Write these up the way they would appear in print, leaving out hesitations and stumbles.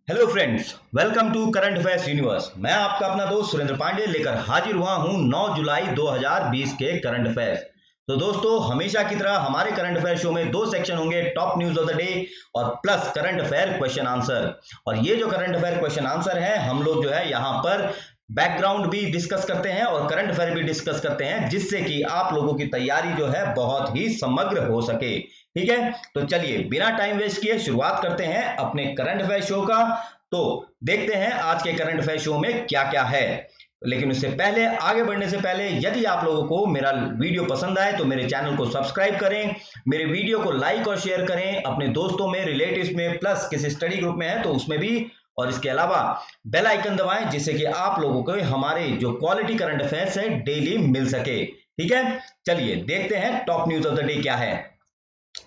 Hello friends, welcome to current affairs universe. मैं आपका अपना दोस्त सुरेंद्र पांडे लेकर हाजिर हुआ हूं 9 जुलाई 2020 के करंट अफेयर्स। तो दोस्तों, हमेशा की तरह हमारे करंट अफेयर शो में दो सेक्शन होंगे, top news of the day और plus current affair question answer. और ये जो करंट अफेयर क्वेश्चन आंसर है, हम लोग जो है यहाँ पर बैकग्राउंड भी डिस्कस करते हैं और करंट अफेयर भी डिस्कस करते हैं, जिससे कि आप लोगों की तैयारी जो है बहुत ही समग्र हो सके। ठीक है, तो चलिए बिना टाइम वेस्ट किए शुरुआत करते हैं अपने करंट अफेयर शो का। तो देखते हैं आज के करंट अफेयर शो में क्या क्या है। लेकिन उससे पहले, आगे बढ़ने से पहले, यदि आप लोगों को मेरा वीडियो पसंद आए तो मेरे चैनल को सब्सक्राइब करें, मेरे वीडियो को लाइक और शेयर करें अपने दोस्तों में, रिलेटिव्स में, प्लस किसी स्टडी ग्रुप में है तो उसमें भी। और इसके अलावा बेल आइकन दबाएं, जिससे कि आप लोगों को हमारे जो क्वालिटी करंट अफेयर्स है डेली मिल सके। ठीक है, चलिए देखते हैं top news of the day क्या है।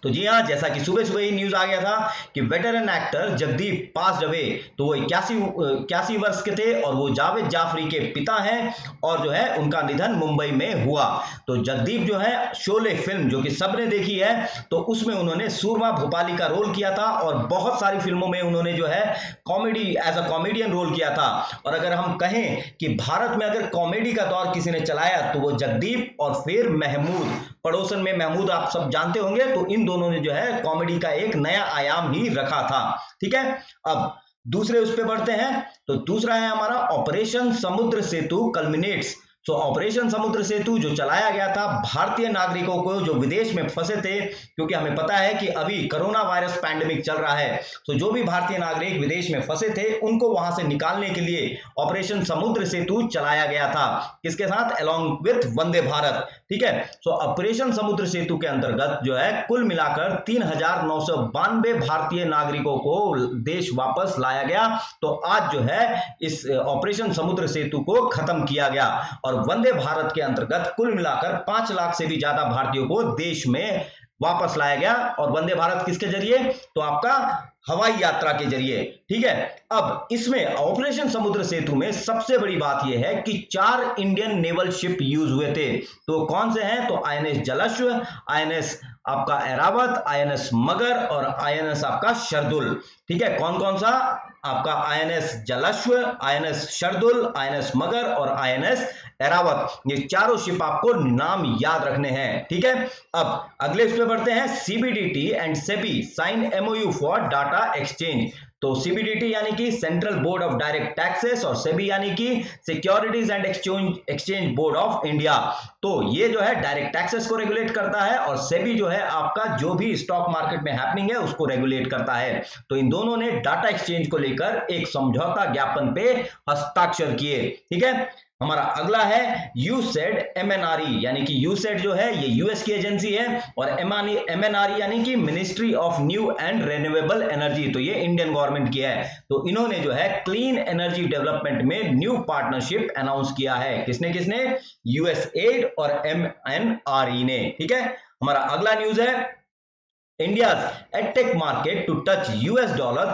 तो जी हाँ, जैसा कि सुबह सुबह ही न्यूज आ गया था कि veteran actor Jagdeep pass away. तो वो 81 वर्ष के थे और वो जावेद जाफरी के पिता हैं और जो है उनका निधन मुंबई में हुआ। तो जगदीप जो है शोले फिल्म जो कि सबने देखी है, तो उसमें उन्होंने सूरमा भोपाली का रोल किया था और बहुत सारी फिल्मों में उन्होंने जो है comedy as a comedian role किया था। और अगर हम कहें कि भारत में अगर कॉमेडी का दौर किसी ने चलाया तो वो जगदीप और फिर महमूद, पड़ोसन में महमूद आप सब जानते होंगे। तो इन दोनों ने जो है कॉमेडी का एक नया आयाम ही रखा था। ठीक है, अब दूसरे उस पे बढ़ते हैं। तो दूसरा है हमारा ऑपरेशन समुद्र सेतु कल्मिनेट्स। तो ऑपरेशन समुद्र सेतु जो चलाया गया था भारतीय नागरिकों को जो विदेश में फंसे थे, क्योंकि हमें पता है कि अभी कोरोना वायरस पैंडेमिक चल रहा है, तो जो भी भारतीय नागरिक विदेश में फंसे थे उनको वहां से निकालने के लिए ऑपरेशन समुद्र सेतु चलाया गया था। किसके साथ? Along with Vande Bharat. ठीक है, तो ऑपरेशन समुद्र सेतु के अंतर्गत जो है कुल मिलाकर 3,992 भारतीय नागरिकों को देश वापस लाया गया। तो आज जो है इस ऑपरेशन समुद्र सेतु को खत्म किया गया और वंदे भारत के अंतर्गत कुल मिलाकर 5 लाख से भी ज्यादा भारतीयों को देश में वापस लाया गया। और वंदे भारत किसके जरिए? तो आपका हवाई यात्रा के जरिए। ठीक है, अब इसमें ऑपरेशन समुद्र सेतु में सबसे बड़ी बात यह है कि 4 इंडियन नेवल शिप यूज हुए थे। तो कौन से हैं? तो आईएनएस जलश्व, आईएनएस आपका ऐरावत, आईएनएस मगर और आईएनएस आपका शरदुल। ठीक है, कौन कौन सा? आपका आईएनएस जलश्व, आईएनएस शरदुल, आईएनएस मगर और आईएनएस ऐरावत। ये चारों शिप आपको नाम याद रखने हैं। ठीक है, अब अगले उस पे बढ़ते हैं। CBDT and SEBI sign MOU for data exchange. तो सीबीडीटी यानी कि central board of direct taxes और सेबी यानी कि securities and exchange board of India. तो ये जो है डायरेक्ट टैक्सेस को रेगुलेट करता है और सेबी जो है आपका जो भी स्टॉक मार्केट में हैपनिंग है उसको रेगुलेट करता है। तो इन दोनों ने डाटा एक्सचेंज को लेकर एक समझौता ज्ञापन पे हस्ताक्षर किए। ठीक है, हमारा अगला है यूसेड एमएनआरई, यानी कि यूसेड जो है ये यूएस की एजेंसी है और एमएनआरई यानी कि ministry of new and renewable energy, तो ये इंडियन गवर्नमेंट की है। तो इन्होंने जो है क्लीन एनर्जी डेवलपमेंट में न्यू पार्टनरशिप अनाउंस किया है। किसने किसने? यूएसएड और एमएनआरई ने। ठीक है, हमारा अगला न्यूज है India's edtech market to touch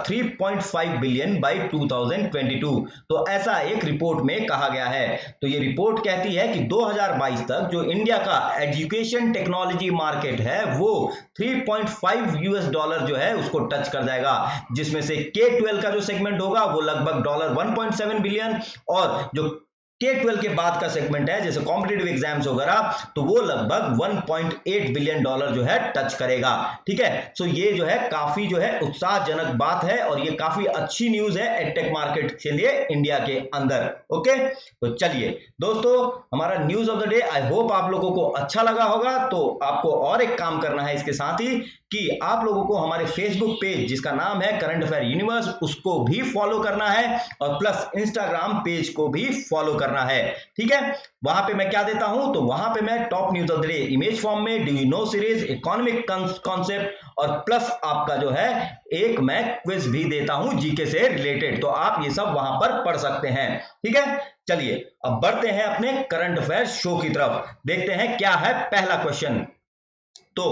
$3.5 billion by 2022। तो ऐसा एक रिपोर्ट में कहा गया है। तो ये रिपोर्ट कहती है कि 2022 तक जो इंडिया का एजुकेशन टेक्नोलॉजी मार्केट है वो $3.5 जो है उसको टच कर जाएगा, जिसमें से K-12 का जो सेगमेंट होगा वो लगभग $1.7 बिलियन और जो K-12 के बाद का सेगमेंट है जैसे कॉम्पिटिटिव एग्जाम्स वगैरह, तो वो लगभग $1.8 बिलियन जो है टच करेगा। ठीक है, तो ये जो है काफी जो है उत्साहजनक बात है और ये काफी अच्छी न्यूज है एडटेक मार्केट के लिए इंडिया के अंदर। ओके, तो चलिए दोस्तों, हमारा news of the day I hope आप लोगों को अच्छा लगा होगा। तो आपको और एक काम करना है इसके साथ ही कि आप लोगों को हमारे फेसबुक पेज जिसका नाम है करंट अफेयर यूनिवर्स उसको भी फॉलो करना है और प्लस इंस्टाग्राम पेज को भी फॉलो करना है। ठीक है, वहां पे मैं क्या देता हूं? तो वहां पे मैं top news of the day image form में, do you know series, economic concept और प्लस आपका जो है एक मैं क्विज भी देता हूं जीके से रिलेटेड। तो आप ये सब वहां पर पढ़ सकते हैं। ठीक है, चलिए अब बढ़ते हैं अपने करंट अफेयर शो की तरफ। देखते हैं क्या है पहला क्वेश्चन। तो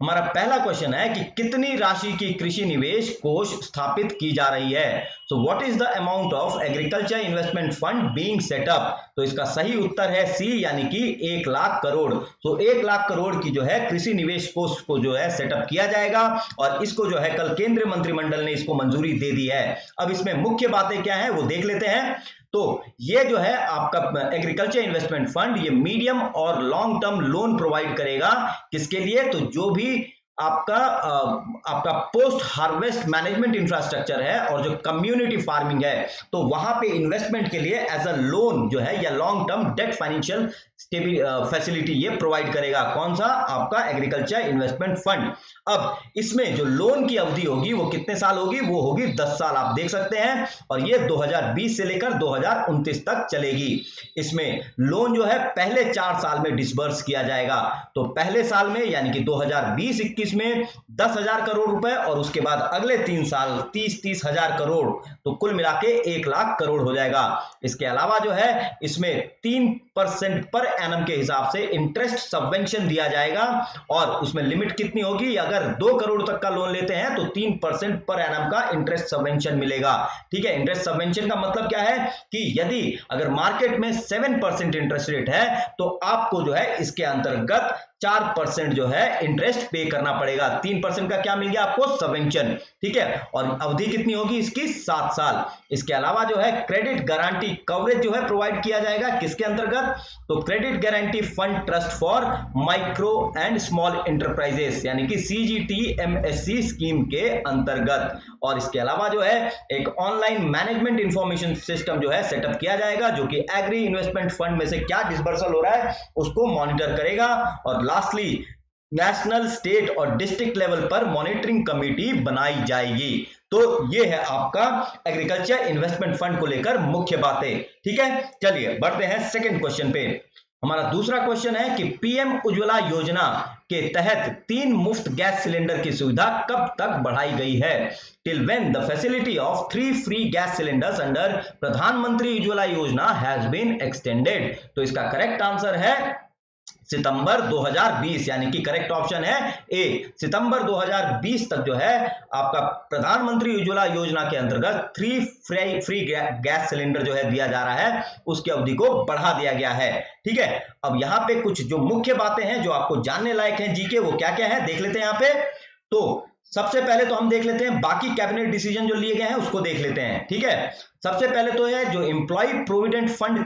हमारा पहला क्वेश्चन है कि कितनी राशि की कृषि निवेश कोष स्थापित की जा रही है। So what is the amount of agriculture investment fund being set up? तो इसका सही उत्तर है सी, यानी कि 1 लाख करोड़। तो 1 लाख करोड़ की जो है कृषि निवेश कोष को जो है सेटअप किया जाएगा और इसको जो है कल केंद्रीय मंत्रिमंडल ने इसको मंजूरी दे दी है। अब इसमें मुख्य बातें क्या है वो देख लेते हैं। तो ये जो है आपका एग्रीकल्चर इन्वेस्टमेंट फंड, ये मीडियम और लॉन्ग टर्म लोन प्रोवाइड करेगा। किसके लिए? तो जो भी आपका पोस्ट हार्वेस्ट मैनेजमेंट इंफ्रास्ट्रक्चर है और जो कम्युनिटी फार्मिंग है, तो वहां पे इन्वेस्टमेंट के लिए एज अ लोन जो है या long term debt financial facility ये प्रोवाइड करेगा। कौन सा? आपका एग्रीकल्चर इन्वेस्टमेंट फंड। अब इसमें जो लोन की अवधि होगी वो कितने साल होगी? वो होगी 10 साल, आप देख सकते हैं, और ये 2020 से लेकर 2029 तक चलेगी। इसमें लोन जो है पहले 4 साल में डिसबर्स किया जाएगा। तो पहले साल में यानी कि 2020-21 में 10,000 करोड़ रुपए और उसके बाद अगले 3 साल 30 हजार करोड़, तो कुल मिला के 1 लाख करोड़ हो जाएगा। इसके अलावा जो है इसमें 3% पर एनम के हिसाब से इंटरेस्ट सबवेंशन दिया जाएगा और उसमें लिमिट कितनी होगी? अगर 2 करोड़ तक का लोन लेते हैं तो 3% पर एनम का इंटरेस्ट सबवेंशन मिलेगा। ठीक है, इंटरेस्ट सबवेंशन का मतलब क्या है कि यदि अगर मार्केट में 7% इंटरेस्ट रेट है तो आपको जो है इसके अंतर्गत 4% जो है इंटरेस्ट पे करना पड़ेगा। 3% का क्या मिल गया आपको? सबवेंशन। ठीक है, और अवधि कितनी होगी इसकी? 7 साल। इसके अलावा जो है क्रेडिट गारंटी कवरेज जो है प्रोवाइड किया जाएगा। किसके अंतर्गत? तो credit guarantee fund trust for micro and small enterprises, यानी कि CGTMSE स्कीम के अंतर्गत। और इसके अलावा जो है एक ऑनलाइन मैनेजमेंट इंफॉर्मेशन सिस्टम जो है सेटअप किया जाएगा, जो कि एग्री इन्वेस्टमेंट फंड में से क्या डिसबर्सल हो रहा है उसको मॉनिटर करेगा। और लास्टली नेशनल, स्टेट और डिस्ट्रिक्ट लेवल पर मॉनिटरिंग कमेटी बनाई जाएगी। तो ये है आपका एग्रीकल्चर इन्वेस्टमेंट फंड को लेकर मुख्य बातें। ठीक है, चलिए बढ़ते हैं सेकंड क्वेश्चन पे। हमारा दूसरा क्वेश्चन है कि पीएम उज्ज्वला योजना के तहत 3 मुफ्त गैस सिलेंडर की सुविधा कब तक बढ़ाई गई है? Till when the facility of 3 free gas cylinders under प्रधानमंत्री उज्ज्वला योजना हैज बीन एक्सटेंडेड। तो इसका करेक्ट आंसर है सितंबर 2020, यानी कि करेक्ट ऑप्शन है ए, सितंबर 2020 तक जो है आपका प्रधानमंत्री उज्ज्वला योजना के अंतर्गत 3 फ्री गैस सिलेंडर जो है दिया जा रहा है, उसकी अवधि को बढ़ा दिया गया है। ठीक है, अब यहां पे कुछ जो मुख्य बातें हैं जो आपको जानने लायक हैं जीके, वो क्या क्या है देख लेते हैं यहां पे। तो सबसे पहले तो हम देख लेते हैं बाकी कैबिनेट डिसीजन जो लिए गए हैं उसको देख लेते हैं। ठीक है, सबसे पहले तो है जो एम्प्लॉय प्रोविडेंट फंड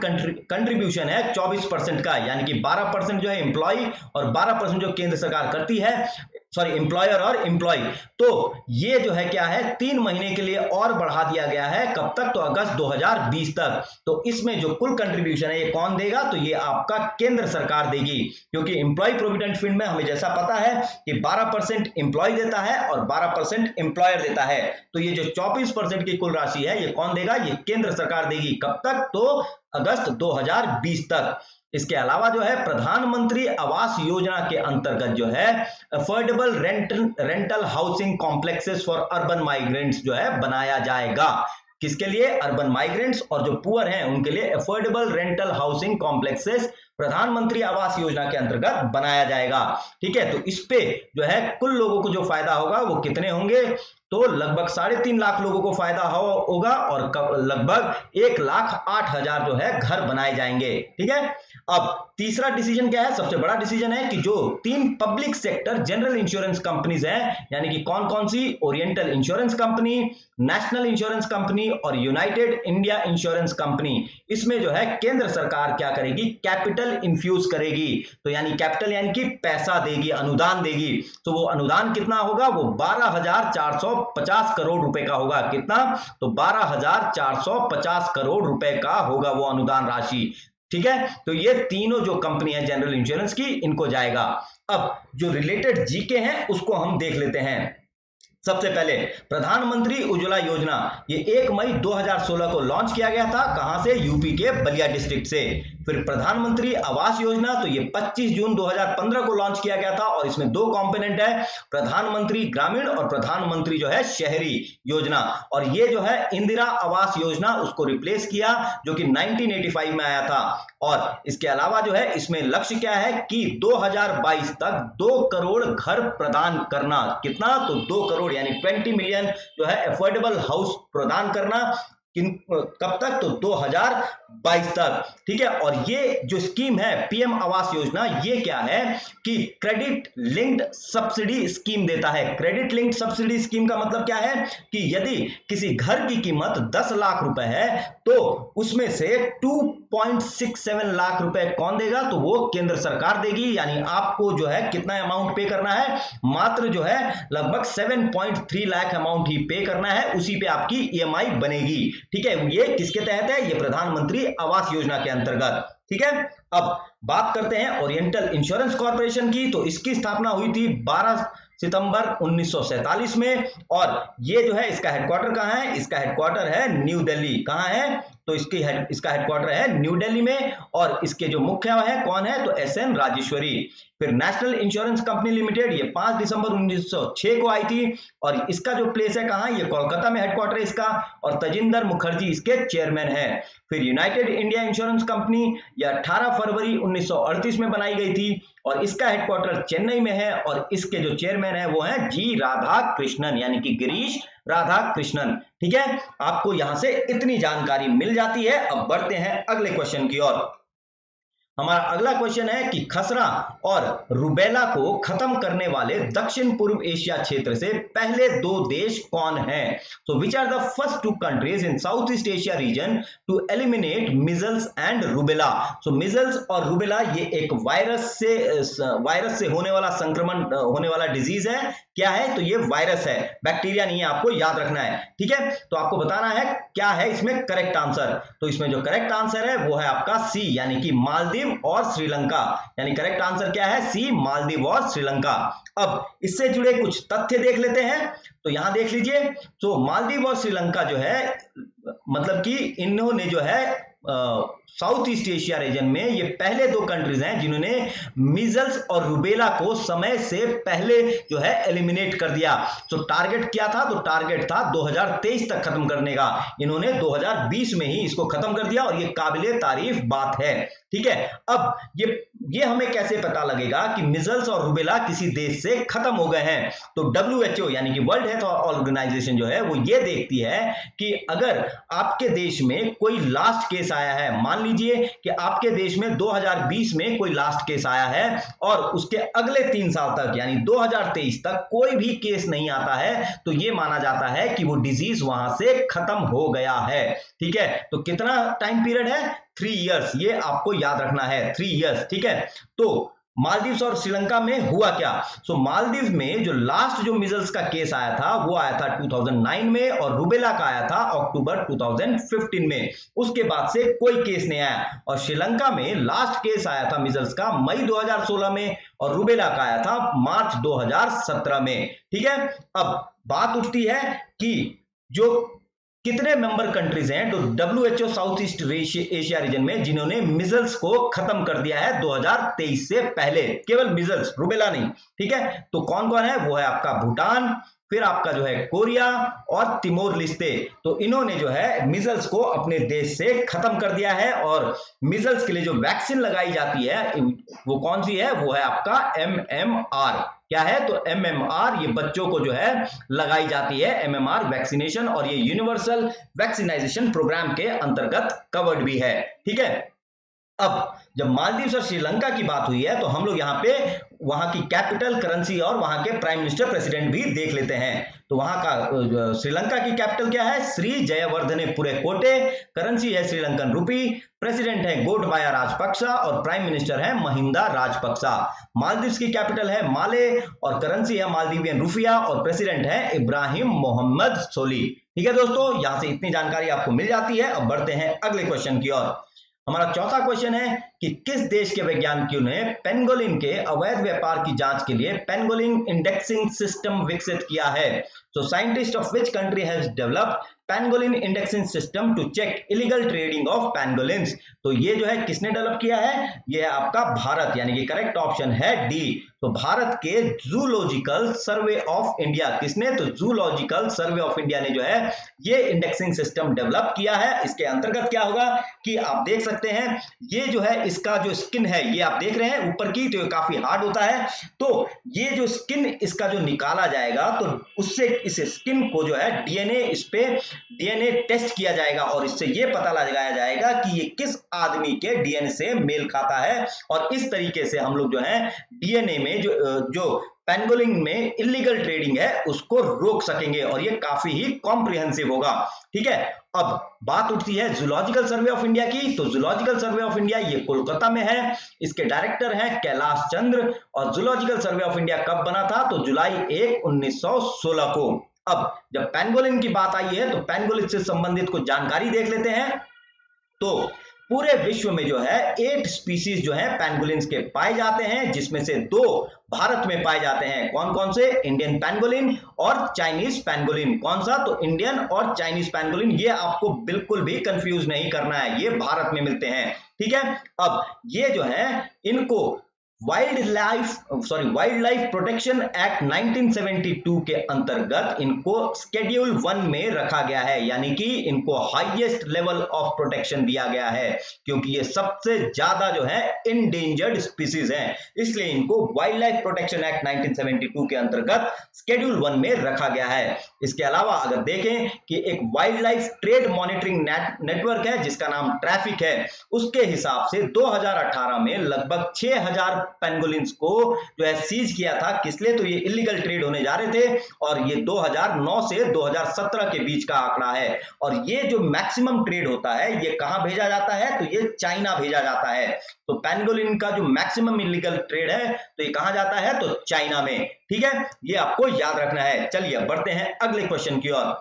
कंट्रीब्यूशन है 24% का, यानी कि 12% जो है एम्प्लॉय और 12% जो केंद्र सरकार करती है, सॉरी एम्प्लॉयर और एम्प्लॉय। तो ये जो है क्या है 3 महीने के लिए और बढ़ा दिया गया है। कब तक? तो अगस्त 2020 तक। तो इसमें जो कुल कंट्रीब्यूशन है ये कौन देगा? तो ये आपका केंद्र सरकार देगी, क्योंकि एम्प्लॉय प्रोविडेंट फंड में हमें जैसा पता है कि 12% एम्प्लॉय देता है और 12% एम्प्लॉयर देता है। तो ये जो 24% की कुल राशि है ये कौन देगा? ये केंद्र सरकार देगी। कब तक? तो अगस्त 2020 तक। इसके अलावा जो है प्रधानमंत्री आवास योजना के अंतर्गत जो है affordable rental housing complexes for urban migrants जो है बनाया जाएगा। किसके लिए? अर्बन माइग्रेंट्स और जो पुअर हैं उनके लिए अफोर्डेबल रेंटल हाउसिंग कॉम्प्लेक्सेस प्रधानमंत्री आवास योजना के अंतर्गत बनाया जाएगा। ठीक है, तो इस पे जो है कुल लोगों को जो फायदा होगा वो कितने होंगे? तो लगभग 3.5 लाख लोगों को फायदा होगा और लगभग 1,08,000 जो है घर बनाए जाएंगे। ठीक है, अब तीसरा डिसीजन क्या है? सबसे बड़ा डिसीजन है कि जो 3 public sector general insurance companies हैं, यानी कि कौन कौन सी? Oriental Insurance Company, National Insurance Company और यूनाइटेड इंडिया इंश्योरेंस कंपनी, इसमें जो है केंद्र सरकार क्या करेगी? कैपिटल इन्फ्यूज करेगी। तो यानी कैपिटल यानी कि पैसा देगी, अनुदान देगी। तो वो अनुदान कितना होगा? वो 12,450 करोड़ रुपए का होगा। कितना? तो 12,450 करोड़ रुपए का होगा वो अनुदान राशि। ठीक है, तो ये तीनों जो कंपनी है जनरल इंश्योरेंस की, इनको जाएगा। अब जो रिलेटेड जीके हैं उसको हम देख लेते हैं। सबसे पहले प्रधानमंत्री उज्ज्वला योजना ये 1 मई 2016 को लॉन्च किया गया था। कहां से? यूपी के बलिया डिस्ट्रिक्ट से। फिर प्रधानमंत्री आवास योजना, तो ये 25 जून 2015 को लॉन्च किया गया था और इसमें दो कंपोनेंट है, प्रधानमंत्री ग्रामीण और प्रधानमंत्री जो है शहरी योजना। और ये जो है इंदिरा आवास योजना उसको रिप्लेस किया जो कि 1985 में आया था। और इसके अलावा जो है इसमें लक्ष्य क्या है कि 2022 तक 2 करोड़ घर प्रदान करना। कितना? तो 2 करोड़ यानी 20 मिलियन जो है अफोर्डेबल हाउस प्रदान करना। कब तक? तो 2022 तक। ठीक है। और ये जो स्कीम है पीएम आवास योजना, ये क्या है कि क्रेडिट लिंक्ड सब्सिडी स्कीम देता है। क्रेडिट लिंक्ड सब्सिडी स्कीम का मतलब क्या है कि यदि किसी घर की कीमत 10 लाख रुपए है तो उसमें से 2.67 लाख रुपए कौन देगा? तो वो केंद्र सरकार देगी। यानी आपको जो है कितना अमाउंट पे करना है? मात्र जो है लगभग 7.3 लाख अमाउंट ही पे करना है, उसी पे आपकी ईएमआई बनेगी। ठीक है। ये किसके तहत है? ये प्रधानमंत्री आवास योजना के अंतर्गत। ठीक है। अब बात करते हैं ओरिएंटल इंश्योरेंस कॉर्पोरेशन की। तो इसकी स्थापना हुई थी 12 सितंबर 1947 में और ये जो है इसका हेडक्वार्टर कहां है? इसका हेडक्वार्टर है न्यू दिल्ली। कहां है? तो इसका हेडक्वार्टर है न्यू दिल्ली में। और इसके जो मुख्य है कौन है? तो एसएन राजेश्वरी। फिर नेशनल इंश्योरेंस कंपनी लिमिटेड, ये 5 दिसंबर 1906 को आई थी और इसका जो प्लेस है कहां? ये कोलकाता में हेडक्वार्टर है इसका और तजिंदर मुखर्जी इसके चेयरमैन है। फिर यूनाइटेड इंडिया इंश्योरेंस कंपनी, यह 18 फरवरी 1938 में बनाई गई थी और इसका हेडक्वार्टर चेन्नई में है और इसके जो चेयरमैन है वो है जी राधा कृष्णन, यानी कि गिरीश राधा कृष्णन। ठीक है। आपको यहां से इतनी जानकारी मिल जाती है। अब बढ़ते हैं अगले क्वेश्चन की ओर। हमारा अगला क्वेश्चन है कि खसरा और रुबेला को खत्म करने वाले दक्षिण पूर्व एशिया क्षेत्र से पहले 2 देश कौन हैं? तो which are the first 2 countries in south east Asia region to eliminate measles and rubella? So measles और रुबेला ये एक वायरस से होने वाला संक्रमण होने वाला डिजीज है। क्या है? तो ये वायरस है, बैक्टीरिया नहीं है, आपको याद रखना है। ठीक है। तो आपको बताना है क्या है इसमें करेक्ट आंसर। तो इसमें जो करेक्ट आंसर है वो है आपका सी, यानी कि मालदीव और श्रीलंका। यानी करेक्ट आंसर क्या है? सी, मालदीव और श्रीलंका। अब इससे जुड़े कुछ तथ्य देख लेते हैं। तो यहां देख लीजिए। तो मालदीव और श्रीलंका जो है मतलब कि इन्होंने जो है साउथ ईस्ट एशिया रीजन में ये पहले 2 कंट्रीज हैं जिन्होंने मीजल्स और रुबेला को समय से पहले जो है एलिमिनेट कर दिया। तो टारगेट क्या था? तो टारगेट था 2023 तक खत्म करने का। इन्होंने 2020 में ही इसको खत्म कर दिया और ये काबिले तारीफ बात है। ठीक है। अब ये हमें कैसे पता लगेगा कि मिजल्स और रुबेला किसी देश से खत्म हो गए हैं? तो WHO यानी कि वर्ल्ड हेल्थ ऑर्गेनाइजेशन जो है वो ये देखती है कि अगर आपके देश में कोई लास्ट केस आया है, मान लीजिए कि आपके देश में 2020 में कोई लास्ट केस आया है और उसके अगले 3 साल तक यानी 2023 तक कोई भी केस नहीं आता है, तो ये माना जाता है कि वो डिजीज वहां से खत्म हो गया है। ठीक है। तो कितना टाइम पीरियड है? 3 इयर्स। ये आपको याद रखना है, 3 इयर्स। ठीक है। तो मालदीव और श्रीलंका में हुआ क्या? सो मालदीव में जो लास्ट जो मिजल्स का केस आया था वो आया था 2009 में और रुबेला का आया था अक्टूबर 2015 में। उसके बाद से कोई केस नहीं आया। और श्रीलंका में लास्ट केस आया था मिजल्स का मई 2016 में और रुबेला का आया था मार्च 2017 में। ठीक है। अब बात उठती है कि जो कितने मेंबर कंट्रीज हैं तो WHO south east Asia reason में जिन्होंने मिजल्स को खत्म कर दिया है 2023 से पहले, केवल मिजल्स, रुबेला नहीं। ठीक है। तो कौन कौन है? वो है आपका भूटान, फिर आपका जो है कोरिया और तिमोर लिस्ते। तो इन्होंने जो है मिजल्स को अपने देश से खत्म कर दिया है। और मिजल्स के लिए जो वैक्सीन लगाई जाती है वो कौन सी है? वो है आपका MMR। क्या है? तो MMR ये बच्चों को जो है लगाई जाती है, MMR वैक्सीनेशन, और ये यूनिवर्सल वैक्सीनाइजेशन प्रोग्राम के अंतर्गत कवर्ड भी है। ठीक है। अब जब मालदीव और श्रीलंका की बात हुई है तो हम लोग यहाँ पे वहां की कैपिटल, करेंसी और वहां के प्राइम मिनिस्टर, प्रेसिडेंट भी देख लेते हैं। तो वहां का श्रीलंका की कैपिटल क्या है? श्री जयवर्धने पुरेकोटे। करेंसी है श्रीलंकन रुपी। प्रेसिडेंट है गोटबाया राजपक्सा और प्राइम मिनिस्टर है महिंदा राजपक्सा। मालदीव की कैपिटल है माले और करेंसी है मालदीवियन रुफिया और प्रेसिडेंट है इब्राहिम मोहम्मद सोली। ठीक है दोस्तों, यहां से इतनी जानकारी आपको मिल जाती है। अब बढ़ते हैं अगले क्वेश्चन की ओर। हमारा चौथा क्वेश्चन है कि किस देश के वैज्ञानिकों ने पेंगोलिन के अवैध व्यापार की जांच के लिए पेंगोलिन इंडेक्सिंग सिस्टम विकसित किया है। So scientist of which country has developed pangolin indexing system to check illegal trading of pangolins? तो ये जो है किसने डेवलप किया है? ये है आपका भारत, यानी कि करेक्ट ऑप्शन है डी। तो भारत के जूलॉजिकल सर्वे ऑफ इंडिया, किसने? तो जूलॉजिकल सर्वे ऑफ इंडिया ने जो है ये इंडेक्सिंग सिस्टम डेवलप किया है। इसके अंतर्गत क्या होगा कि आप देख सकते हैं ये जो है इसका जो स्किन है, ये आप देख रहे हैं ऊपर की, तो ये काफी हार्ड होता है। तो ये जो स्किन इसका जो निकाला जाएगा तो उससे इस स्किन को जो है डीएनए टेस्ट किया जाएगा और इससे ये पता लगाया जाएगा कि ये किस आदमी के डीएनए से मेल खाता है। और इस तरीके से हम लोग जो है डीएनए में जो पेंगोलिन में इलीगल ट्रेडिंग है उसको रोक सकेंगे और ये काफी ही कॉम्प्रिहेंसिव होगा। ठीक है, अब बात उठती है जूलॉजिकल सर्वे ऑफ इंडिया की। तो जूलॉजिकल सर्वे ऑफ इंडिया ये कोलकाता में है, इसके डायरेक्टर हैं कैलाश चंद्र। और जूलॉजिकल सर्वे ऑफ इंडिया कब बना था? तो जुलाई 1, 1916 को। अब जब पेंगोलिन की बात आई है तो पेंगोलिन से संबंधित कुछ जानकारी देख लेते हैं। तो पूरे विश्व में जो है 8 स्पीसीज जो है पेंगोलिन्स के पाए जाते हैं, जिसमें से 2 भारत में पाए जाते हैं। कौन कौन से? इंडियन पेंगोलिन और चाइनीज पेंगोलिन। कौन सा? तो इंडियन और चाइनीज पेंगोलिन। ये आपको बिल्कुल भी कंफ्यूज नहीं करना है, ये भारत में मिलते हैं। ठीक है, अब ये जो है इनको वाइल्ड लाइफ प्रोटेक्शन एक्ट 1972 के अंतर्गत इनको शेड्यूल 1 में रखा गया है, यानी कि इनको हाईएस्ट लेवल ऑफ प्रोटेक्शन दिया गया है क्योंकि ये सबसे ज्यादा जो है इंडेंजर्ड स्पीसीज हैं, इसलिए इनको वाइल्ड लाइफ प्रोटेक्शन एक्ट 1972 के अंतर्गत शेड्यूल 1 में रखा गया है। इसके अलावा अगर देखें कि एक wild life trade monitoring network है जिसका नाम ट्रैफिक है, उसके हिसाब से 2018 में लगभग 6000 पेंगोलिन्स को जो है सीज किया था। किस लिए? तो ये इलीगल ट्रेड होने जा रहे थे और ये 2009 से 2017 के बीच का आंकड़ा है। और ये जो मैक्सिमम ट्रेड होता है ये कहां भेजा जाता है? तो ये चाइना भेजा जाता है। तो पेंगोलिन का जो मैक्सिमम इलीगल ट्रेड है तो ये कहां जाता है? तो चाइना में। ठीक है, ये आपको याद रखना है। चलिए बढ़ते हैं अगले क्वेश्चन की ओर।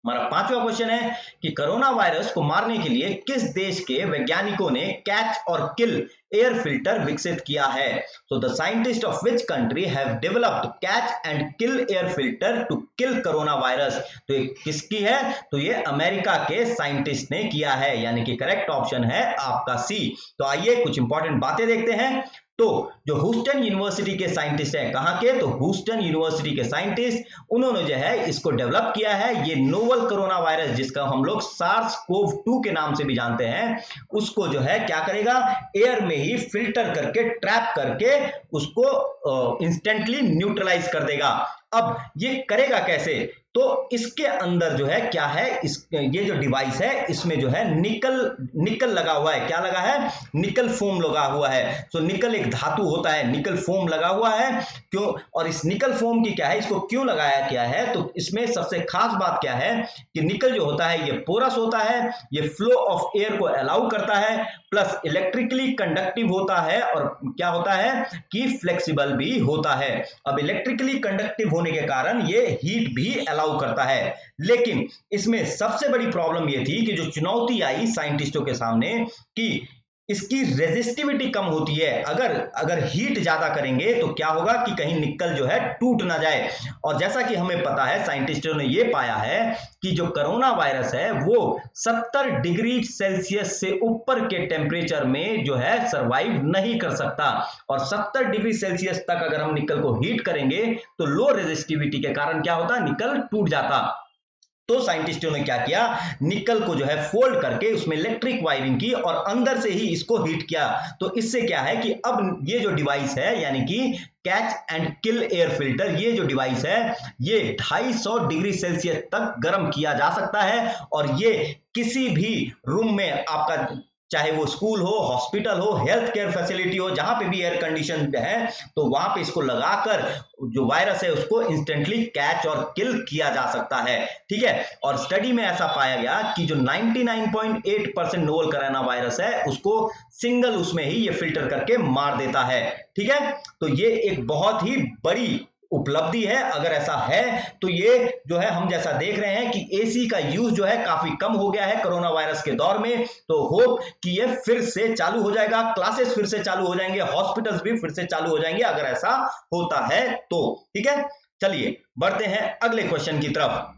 हमारा 5वां क्वेश्चन है कि कोरोना वायरस को मारने के लिए किस देश के वैज्ञानिकों ने कैच और किल एयर फिल्टर विकसित किया है? So the scientists of which country have developed catch and kill air filter to kill corona virus? तो ये किसकी है? तो ये अमेरिका के साइंटिस्ट ने किया है, यानी कि करेक्ट ऑप्शन है आपका सी। तो आइए कुछ इंपॉर्टेंट बातें देखते हैं। तो जो ह्यूस्टन यूनिवर्सिटी के साइंटिस्ट हैं, कहां के? तो ह्यूस्टन यूनिवर्सिटी के साइंटिस्ट, उन्होंने जो है इसको डेवलप किया है। ये नोवल कोरोना वायरस जिसका हम लोग SARS-CoV-2 के नाम से भी जानते हैं, उसको जो है क्या करेगा? एयर में ही फिल्टर करके ट्रैप करके उसको इंस्टेंटली न्यूट्रलाइज कर देगा। अब ये करेगा कैसे? तो इसके अंदर जो है क्या है, ये जो डिवाइस है इसमें जो है निकल लगा हुआ है। क्या लगा है? निकल फोम लगा हुआ है। तो निकल एक धातु होता है, निकल फोम लगा हुआ है। क्यों? और इस निकल फोम की क्या है, इसको क्यों लगाया गया है? तो इसमें सबसे खास बात क्या है कि निकल जो होता है ये पोरस होता है, ये फ्लो ऑफ एयर को अलाउ करता है, प्लस इलेक्ट्रिकली कंडक्टिव होता है और क्या होता है कि फ्लेक्सिबल भी होता है। अब इलेक्ट्रिकली कंडक्टिव होने के कारण ये हीट भी अलाउ करता है। लेकिन इसमें सबसे बड़ी प्रॉब्लम ये थी कि जो चुनौती आई साइंटिस्टों के सामने कि इसकी रेजिस्टिविटी कम होती है। अगर हीट ज्यादा करेंगे तो क्या होगा कि कहीं निकल जो है टूट ना जाए। और जैसा कि हमें पता है, साइंटिस्टों ने यह पाया है कि जो कोरोना वायरस है वो 70 डिग्री सेल्सियस से ऊपर के टेम्परेचर में जो है सरवाइव नहीं कर सकता। और 70 डिग्री सेल्सियस तक अगर हम निकल को हीट करेंगे तो लो रेजिस्टिविटी के कारण क्या होता? निकल टूट जाता। तो साइंटिस्टों ने क्या किया? निकल को जो है फोल्ड करके उसमें इलेक्ट्रिक वायरिंग की और अंदर से ही इसको हीट किया। तो इससे क्या है कि अब ये जो डिवाइस है यानी कि catch and kill air filter, ये जो डिवाइस है ये 250 डिग्री सेल्सियस तक गर्म किया जा सकता है। और ये किसी भी रूम में आपका, चाहे वो स्कूल हो, हॉस्पिटल हो, हेल्थ केयर फैसिलिटी हो, जहां पे भी एयर कंडीशन है, तो वहां पे इसको लगाकर जो वायरस है उसको इंस्टेंटली कैच और किल किया जा सकता है। ठीक है, और स्टडी में ऐसा पाया गया कि जो 99.8% नोवल कोरोना वायरस है उसको सिंगल उसमें ही ये फिल्टर करके मार देता है। ठीक है, तो ये एक बहुत ही बड़ी उपलब्धि है? अगर ऐसा है तो ये जो है हम जैसा देख रहे हैं कि एसी का यूज जो है काफी कम हो गया है कोरोना वायरस के दौर में, तो होप कि ये फिर से चालू हो जाएगा, क्लासेस फिर से चालू हो जाएंगे, हॉस्पिटल्स भी फिर से चालू हो जाएंगे अगर ऐसा होता है तो। ठीक है, चलिए बढ़ते हैं अगले क्वेश्चन की तरफ।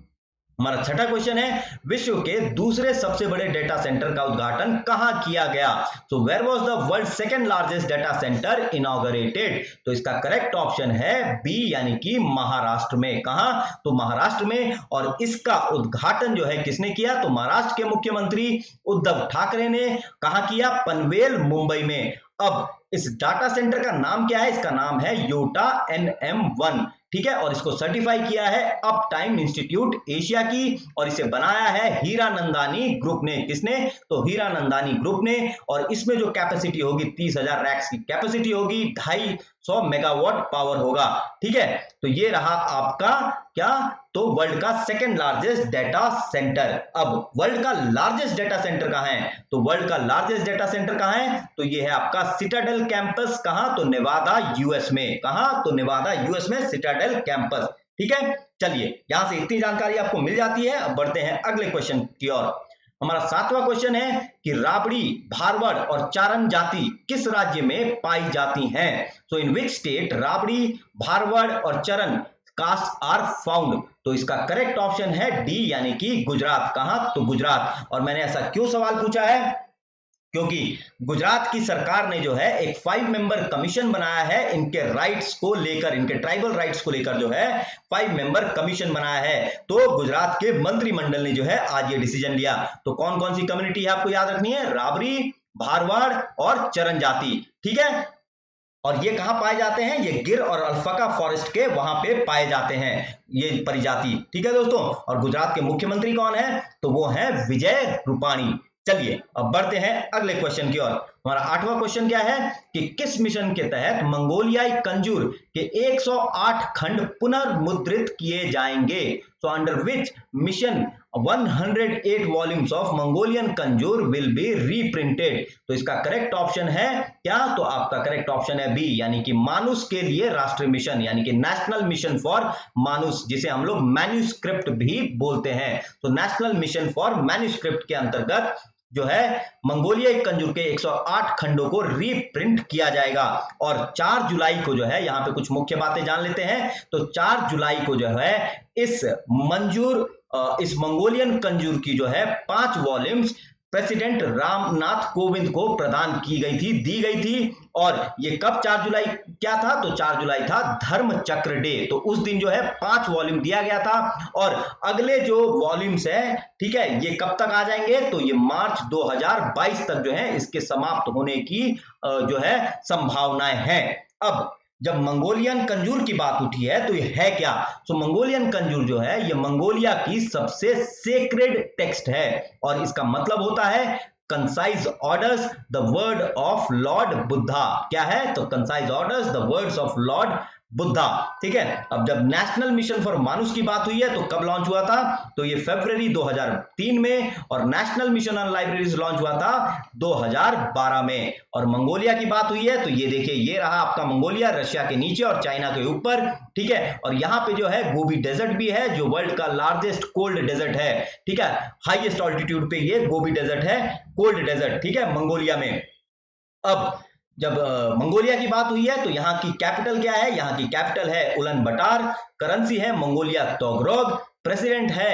हमारा छठा क्वेश्चन है, विश्व के दूसरे सबसे बड़े डेटा सेंटर का उद्घाटन कहां किया गया? तो where was the world second largest data centre inaugurated? तो इसका करेक्ट ऑप्शन है बी, यानी कि महाराष्ट्र में। कहां? तो महाराष्ट्र में। और इसका उद्घाटन जो है किसने किया? तो महाराष्ट्र के मुख्यमंत्री उद्धव ठाकरे ने। कहां किया? पनवेल, मुंबई में। अब इस डाटा सेंटर का नाम क्या है? इसका नाम है योटा NM1। ठीक है, और इसको सर्टिफाई किया है अप टाइम इंस्टीट्यूट एशिया की, और इसे बनाया है हीरानंदानी ग्रुप ने। किसने? तो हीरानंदानी ग्रुप ने। और इसमें जो कैपेसिटी होगी 30,000 रैक्स की कैपेसिटी होगी, 250 मेगावाट पावर होगा। ठीक है, तो ये रहा आपका क्या? तो वर्ल्ड का सेकंड लार्जेस्ट डेटा सेंटर। अब वर्ल्ड का लार्जेस्ट डेटा सेंटर कहां है? तो वर्ल्ड का लार्जेस्ट डेटा सेंटर कहां है? तो ये है आपका सिटाडेल कैंपस। कहां? तो नेवादा, यूएस में। कहां? तो नेवादा, यूएस में सिटाडेल कैंपस। ठीक है, चलिए यहां से इतनी जानकारी आपको मिल जाती है। अब बढ़ते हैं अगले क्वेश्चन की ओर। हमारा सातवां क्वेश्चन है कि राबड़ी, भारवड़ और चारण जाति किस राज्य में पाई जाती हैं? सो इन विच स्टेट राबड़ी, भारवड़ और चरण कास्ट आर फाउंड? तो इसका करेक्ट ऑप्शन है डी, यानी कि गुजरात। कहां? तो गुजरात। और मैंने ऐसा क्यों सवाल पूछा है? क्योंकि गुजरात की सरकार ने जो है एक 5 मेंबर कमीशन बनाया है इनके राइट्स को लेकर, इनके ट्राइबल राइट्स को लेकर जो है 5 मेंबर कमीशन बनाया है। तो गुजरात के मंत्रिमंडल ने जो है आज ये डिसीजन लिया। तो कौन कौन सी कम्युनिटी है आपको याद रखनी है? राबड़ी, भारवाड़ और चरण जाति। ठीक है, और ये कहां पाए जाते हैं? ये गिर और अल्फाका फॉरेस्ट के वहां पे पाए जाते हैं ये परिजाति। ठीक है दोस्तों, और गुजरात के मुख्यमंत्री कौन है? तो वो है विजय रूपाणी। चलिए अब बढ़ते हैं अगले क्वेश्चन की ओर। हमारा आठवां क्वेश्चन क्या है कि किस मिशन के तहत मंगोलियाई कंजूर के 108 खंड पुनर्मुद्रित किए जाएंगे? So under which mission 108 volumes of Mongolian Kanjur will be reprinted? तो इसका करेक्ट ऑप्शन है क्या? तो आपका करेक्ट ऑप्शन है बी, यानी कि मानुस के लिए राष्ट्रीय मिशन, यानी कि नेशनल मिशन फॉर मानुस, जिसे हम लोग मैन्यूस्क्रिप्ट भी बोलते हैं। तो नेशनल मिशन फॉर मैन्यूस्क्रिप्ट के अंतर्गत जो है मंगोलियाई कंजूर के 108 खंडों को रीप्रिंट किया जाएगा। और 4 जुलाई को जो है, यहां पे कुछ मुख्य बातें जान लेते हैं। तो 4 जुलाई को जो है इस मंगोलियन कंजूर की जो है 5 वॉल्यूम्स प्रेसिडेंट रामनाथ कोविंद को प्रदान की गई थी, दी गई थी। और ये कब 4 जुलाई क्या था? तो 4 जुलाई था धर्म चक्र डे। तो उस दिन जो है 5 वॉल्यूम दिया गया था। और अगले जो वॉल्यूम्स है, ठीक है, ये कब तक आ जाएंगे? तो ये मार्च 2022 तक जो है इसके समाप्त होने की जो है संभावनाएं हैं। अब जब मंगोलियन कंजूर की बात उठी है तो ये है क्या? तो मंगोलियन कंजूर जो है ये मंगोलिया की सबसे सेक्रेड टेक्स्ट है, और इसका मतलब होता है concise orders the word of Lord Buddha. क्या है? तो concise orders the words of Lord Buddha. ठीक है, अब जब नेशनल मिशन फॉर मानुस की बात हुई है तो कब लॉन्च हुआ था? तो ये फरवरी 2003 में। और national mission on libraries launch हुआ था 2012 में। और मंगोलिया की बात हुई है तो ये देखिए, ये रहा आपका मंगोलिया, रशिया के नीचे और चाइना के ऊपर। ठीक है, और यहां पे जो है गोबी डेजर्ट भी है, जो वर्ल्ड का लार्जेस्ट कोल्ड डेजर्ट है। ठीक है, हाईएस्ट ऑल्टीट्यूड पे ये गोबी डेजर्ट है, कोल्ड डेजर्ट। ठीक है, मंगोलिया में। अब जब मंगोलिया की बात हुई है तो यहाँ की कैपिटल क्या है? यहाँ की कैपिटल है उलन बटार, करेंसी है मंगोलिया तोगरोग, प्रेसिडेंट है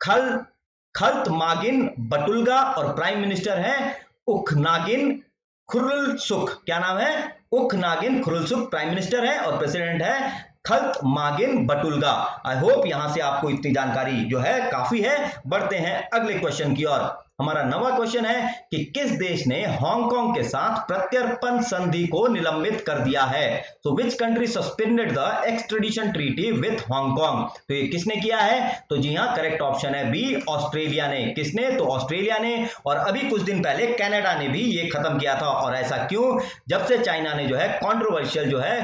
खल्तमागिन बटुल्गा, और प्राइम मिनिस्टर है उखनागिन खुरलसुख। क्या नाम है? उखनागिन खुरलसुख प्राइम मिनिस्टर है, और प्रेसिडेंट है खल्तमागिन बटुल्गा। आई होप यहां से आपको इतनी जानकारी जो है काफी है। बढ़ते हैं अगले क्वेश्चन की ओर। हमारा नवा क्वेश्चन है कि किस देश ने हांगकांग के साथ प्रत्यर्पण संधि को निलंबित कर दिया है? So which country suspended the extradition treaty with Hong Kong? तो ये किसने किया है? तो जी हां, करेक्ट ऑप्शन है बी, ऑस्ट्रेलिया ने। किसने? तो ऑस्ट्रेलिया ने। और अभी कुछ दिन पहले कनाडा ने भी ये खत्म किया था। और ऐसा क्यों? जब से चाइना ने जो है कंट्रोवर्शियल जो है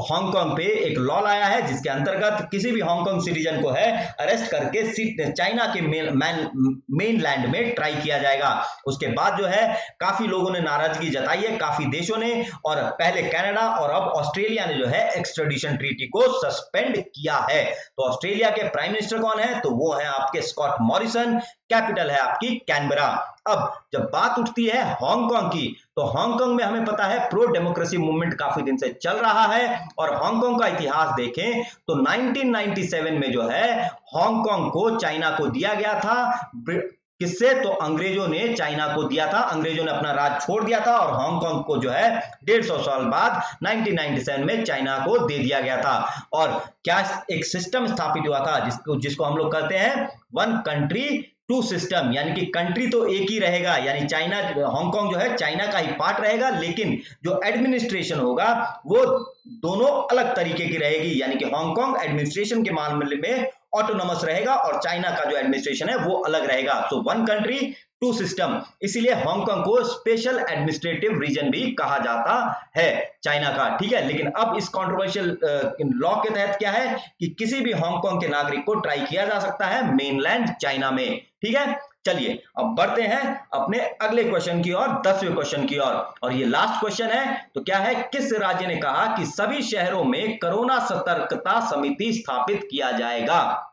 हांगकांग पे एक लॉ लाया है, जिसके अंतर्गत किसी भी हांगकांग सिटीजन को है अरेस्ट करके चाइना के मेन लैंड मेनलैंड में ट्राई किया जाएगा। उसके बाद जो है काफी लोगों ने नाराजगी जताई है, काफी देशों ने, और पहले कनाडा और अब ऑस्ट्रेलिया ने जो है एक्स्ट्राडिशन ट्रीटी को सस्पेंड किया है। तो ऑस्ट्रेलिया के प्राइम मिनिस्टर कौन है? तो वो है आपके स्कॉट मॉरिसन, कैपिटल है आपकी कैनबरा। अब जब बात उठती है हांगकांग की, तो हांगकांग में हमें पता है प्रो डेमोक्रेसी मूवमेंट काफी दिन से चल रहा है, और हांगकांग का इतिहास देखें तो 1997 में जो है हांगकांग को चाइना को दिया गया था। किससे? तो अंग्रेजों ने चाइना को दिया था, अंग्रेजों ने अपना राज छोड़ दिया था और हांगकांग को जो है 150 साल बाद 1997 में चाइना को दे दिया गया था। और क्या एक सिस्टम स्थापित हुआ था जिसको हम लोग कहते हैं वन कंट्री टू सिस्टम, यानी कि कंट्री तो एक ही रहेगा, यानी चाइना, हांगकांग जो है चाइना का ही पार्ट रहेगा, लेकिन जो एडमिनिस्ट्रेशन होगा वो दोनों अलग तरीके की रहेगी, यानी कि हांगकांग एडमिनिस्ट्रेशन के मामले में ऑटोनोमस रहेगा और चाइना का जो एडमिनिस्ट्रेशन है वो अलग रहेगा। So one country two system, इसीलिए हांगकांग को स्पेशल एडमिनिस्ट्रेटिव रीजन भी कहा जाता है चाइना का, ठीक है। लेकिन अब इस कंट्रोवर्शियल लॉ के तहत क्या है कि किसी भी हांगकांग के नागरिक को ट्राई किया जा सकता है मेनलैंड चाइना में, ठीक है। चलिए अब बढ़ते हैं अपने अगले क्वेश्चन की ओर, 10वें क्वेश्चन की ओर, और ये लास्ट क्वेश्चन है। तो क्या है, किस राज्य ने कहा कि सभी शहरों में कोरोना सतर्कता समिति स्थापित किया जाएगा?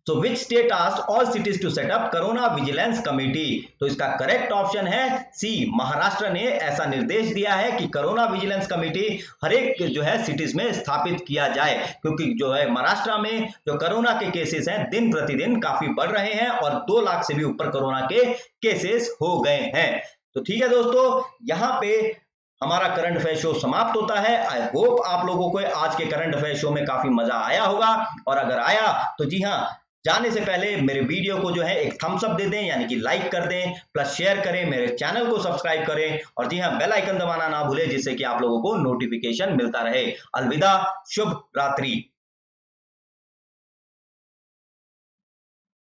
So which state asked all cities to set up Corona Vigilance Committee? तो इसका करेक्ट ऑप्शन है सी, महाराष्ट्र ने ऐसा निर्देश दिया है कि कोरोना विजिलेंस कमेटी हर एक जो है सिटीज में स्थापित किया जाए, क्योंकि जो है महाराष्ट्र में जो कोरोना के केसेस हैं दिन प्रतिदिन काफी बढ़ रहे हैं और 2 लाख से भी ऊपर कोरोना के केसेस हो गए हैं। तो ठीक है दोस्तों, यहाँ पे हमारा करंट अफेयर शो समाप्त होता है। आई होप आप लोगों को आज के करंट अफेयर शो में काफी मजा आया होगा, और अगर आया तो जी हाँ, जाने से पहले मेरे वीडियो को जो है एक थम्स अप दे दें, यानी कि लाइक कर दें, प्लस शेयर करें, मेरे चैनल को सब्सक्राइब करें, और जी हाँ, बेल आइकन दबाना ना भूलें, जिससे कि आप लोगों को नोटिफिकेशन मिलता रहे। अलविदा, शुभ रात्रि।